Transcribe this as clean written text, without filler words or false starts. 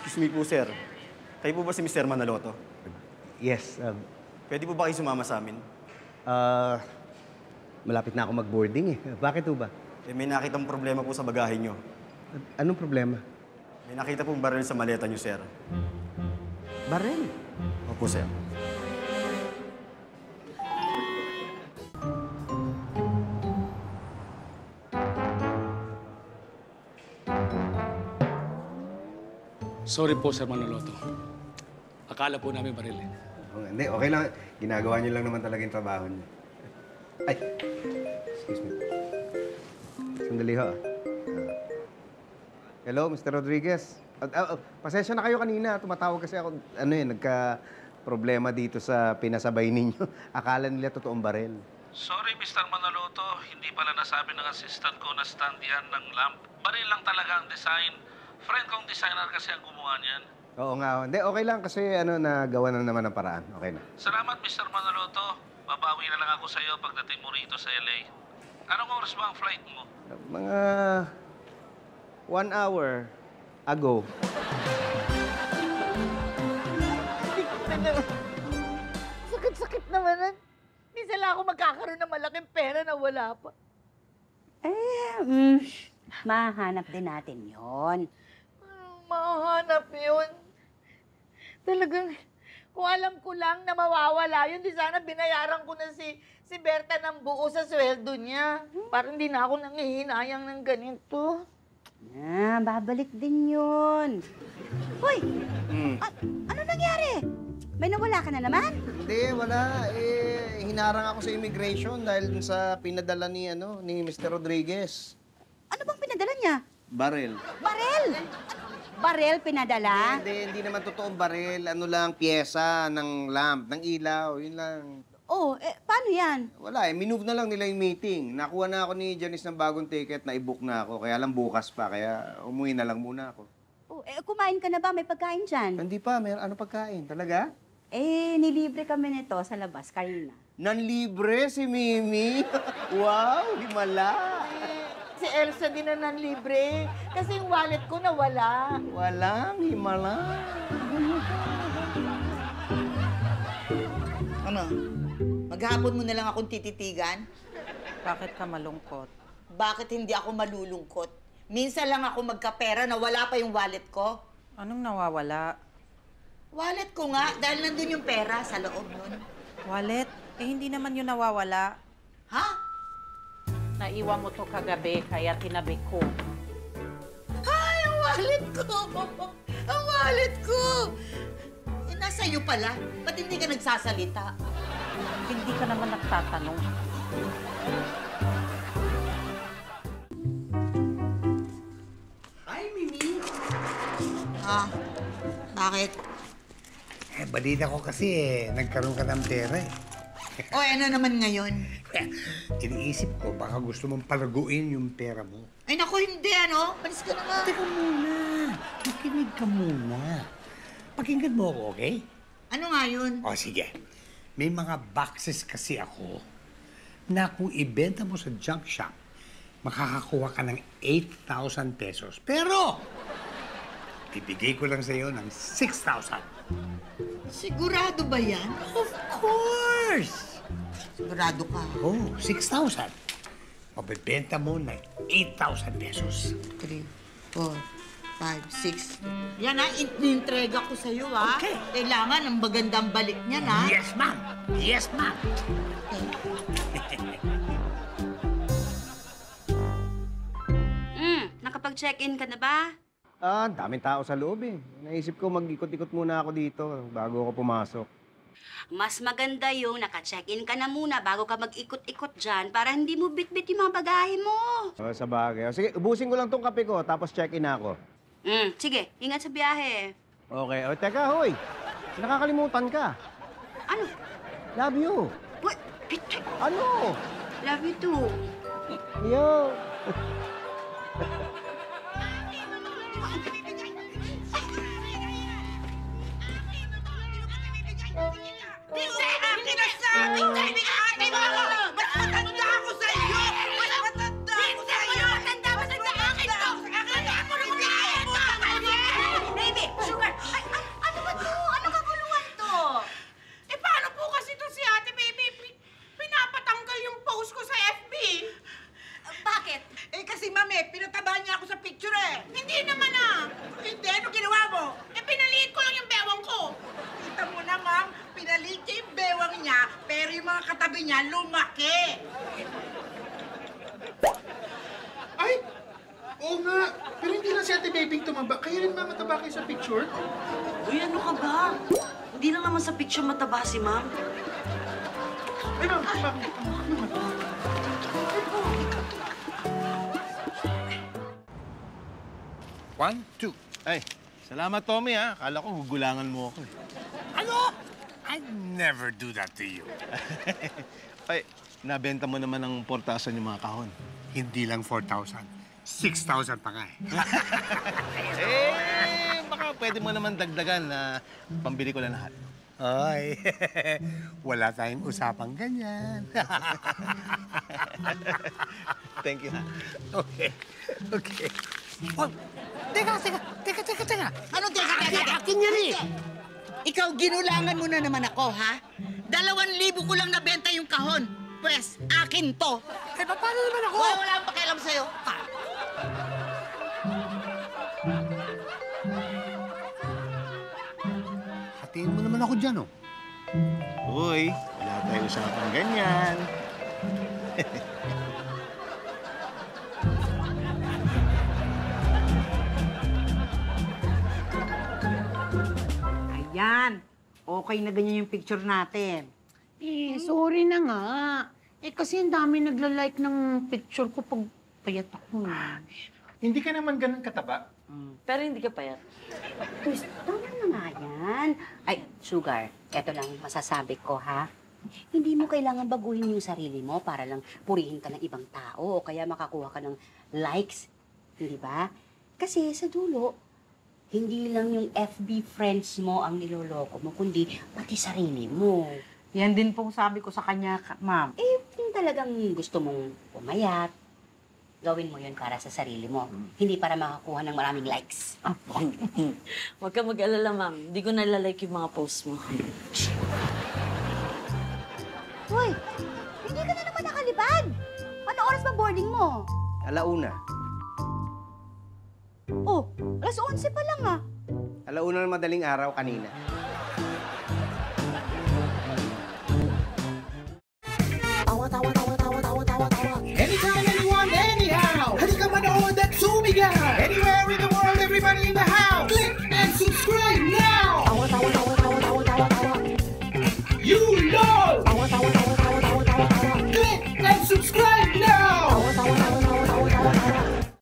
Excuse me po, sir. Kayo po ba si Mr. Manaloto? Yes, Pwede po ba kayo sumama sa amin? malapit na ako mag-boarding eh. Bakit po ba? May nakitang problema po sa bagahe nyo. Anong problema? May nakita pong baril sa maleta nyo, sir. Barel. Opo, sir. Sorry po, Sir Manaloto. Akala po namin baril eh. Hindi, okay lang. Ginagawa niyo lang naman talaga yung trabaho niyo. Ay! Excuse me. Sandali ho. Hello, Mr. Rodriguez. Pasensya na kayo kanina. Tumatawag kasi ako. Nagka-problema dito sa pinasabay ninyo. Akala nila totoong barel. Sorry, Mr. Manaloto. Hindi pala nasabi ng assistant ko na stand yan ng lamp. Baril lang talaga ang design. Friend kong designer kasi ang gumawa niyan. Oo nga. Hindi, okay lang kasi nagawa na naman ng paraan. Okay na. Salamat, Mr. Manaloto. Babawi na lang ako sa iyo pagdating mo rito sa LA. Anong oras ba ang flight mo? Mga 1 hour ago. Sakit-sakit naman nun. Minsan lang ako magkakaroon ng malaking pera na wala pa. Mahanap din natin yon. Mahanap yun. Talagang, kung alam ko lang na mawawala yun, di sana binayaran ko na si Berta ng buo sa sweldo niya. Parang hindi na ako nangihinayang ng ganito. Babalik din yun. Hoy! Ano nangyari? May nawala ka na naman? Hindi, wala. Hinarang ako sa immigration dahil dun sa pinadala ni Mr. Rodriguez. Ano bang pinadala niya? Barel. Barel! Barel pinadala? Hindi naman totoong barel. Ano lang, pyesa ng lamp, ng ilaw, yun lang. Paano yan? Wala minove na lang nila yung meeting. Nakuha na ako ni Janice ng bagong ticket, na-i-book na ako. Kaya lang bukas pa, kaya umuwi na lang muna ako. Kumain ka na ba? May pagkain dyan? Hindi pa, ano pagkain? Talaga? Nilibre kami nito sa labas kanina. Nanlibre si Mimi? Wow, himala! Si Elsa din na libre. Kasi yung wallet ko nawala. Walang himala. Ano? Maghapon mo na lang akong tititigan? Bakit ka malungkot? Bakit hindi ako malulungkot? Minsan lang ako magkapera na wala pa yung wallet ko. Anong nawawala? Wallet ko nga, dahil nandun yung pera sa loob nun. Wallet? Hindi naman yun nawawala. Ha? Naiwan mo to kagabi, kaya tinabi ko. Ay, ang wallet ko! Ang wallet ko! Nasa iyo pala. Ba't hindi ka nagsasalita? Hindi ka naman nagtatanong. Hi, Mimi! Bakit? Balita ko kasi nagkaroon ka ng pera eh. O, ano naman ngayon? Iniisip ko, baka gusto mong palaguin yung pera mo. Ay, naku, hindi, ano? Palis ka na nga. Teka muna. Makinig ka muna. Pakinggan mo ako, okay? Ano nga yun? O, sige. May mga boxes kasi ako na kung ibenta mo sa junk shop, makakakuha ka ng 8,000 pesos. Pero, bibigay ko lang sa iyo ng 6,000. Sigurado ba yan? Of course! Sigurado ka. Oh, 6,000. Mabibenta mo ng 8,000 pesos. 3, 4, 5, 6. Yan ha, inintrega ko sa'yo ha. Okay. Kailangan ang magandang balik niyan ha. Yes, ma'am. Yes, ma'am. Nakapag-check-in ka na ba? Daming tao sa loob eh. Naisip ko mag-ikot-ikot muna ako dito bago ako pumasok. Mas maganda yung naka-check-in ka na muna bago ka mag-ikot-ikot dyan para hindi mo bit-bit yung mga bagahe mo. Sa bagay. Sige, ubusin ko lang tong kape ko tapos check-in ako. Sige, ingat sa biyahe. Okay. Teka, hoy. Nakakalimutan ka. Ano? Love you. What? Bitte. Ano? Love you too. Yo. Hindi! Akin na sabi! Hindi! Ate mo! Mas matanda ako sa iyo! Mas matanda ako sa iyo! Matanda! Matanda! Akin to! Akin to! Ako na mag-aayos! Baby! Sugar sabi niya, lumaki. Ay! Oo nga. Pero hindi lang si Ate Bebing tumaba. Kaya rin mamataba kayo sa picture. Uy, ano ka ba? Hindi lang naman sa picture mataba si ma'am. Ay, ma'am. Bakit? One, two. Ay, salamat, Tommy, ha. Akala ko gugulangan mo ako. Ano? I never do that to you. Ay, nabenta mo naman ng 4,000 yung mga kahon. Hindi lang 4,000. 6,000 pa nga eh. Baka pwede mo naman dagdagan na pambili ko na lahat. Ay, wala tayong usapang ganyan. Thank you, ha. Okay, okay. Oh, teka. Ano, teka. Akin yan eh. Ikaw, ginulangan mo na naman ako, ha? 2,000 ko lang nabenta yung kahon. Pwes, akin to. Eh, paano naman ako? Wala akong pakialam sa'yo. Hatiin mo naman ako dyan, oh. Uy, wala tayong usapang ganyan. Ayan. Okay na ganyan yung picture natin. Eh, sorry na nga. Eh, kasi ang dami nagla-like ng picture ko pag payat ako. Hindi ka naman ganun kataba. Pero hindi ka payat. Uy, tama na nga yan. Ay, Sugar, eto lang masasabi ko, ha? Hindi mo kailangan baguhin yung sarili mo para lang purihin ka ng ibang tao o kaya makakuha ka ng likes. Hindi ba? Kasi sa dulo, hindi lang yung FB friends mo ang niloloko mo, kundi pati sarili mo. Yan din pong sabi ko sa kanya, ma'am. Eh, kung talagang gusto mong pumayat, gawin mo yun para sa sarili mo. Hindi para makakuha ng maraming likes. Huwag ka mag-alala, ma'am. Hindi ko nalalike yung mga post mo. Hoy, hindi ka na naman nakalipad. Ano oras ba boarding mo? Alauna. Oh, alas 11 pa lang ah. Alauna ng madaling araw kanina. Tawa.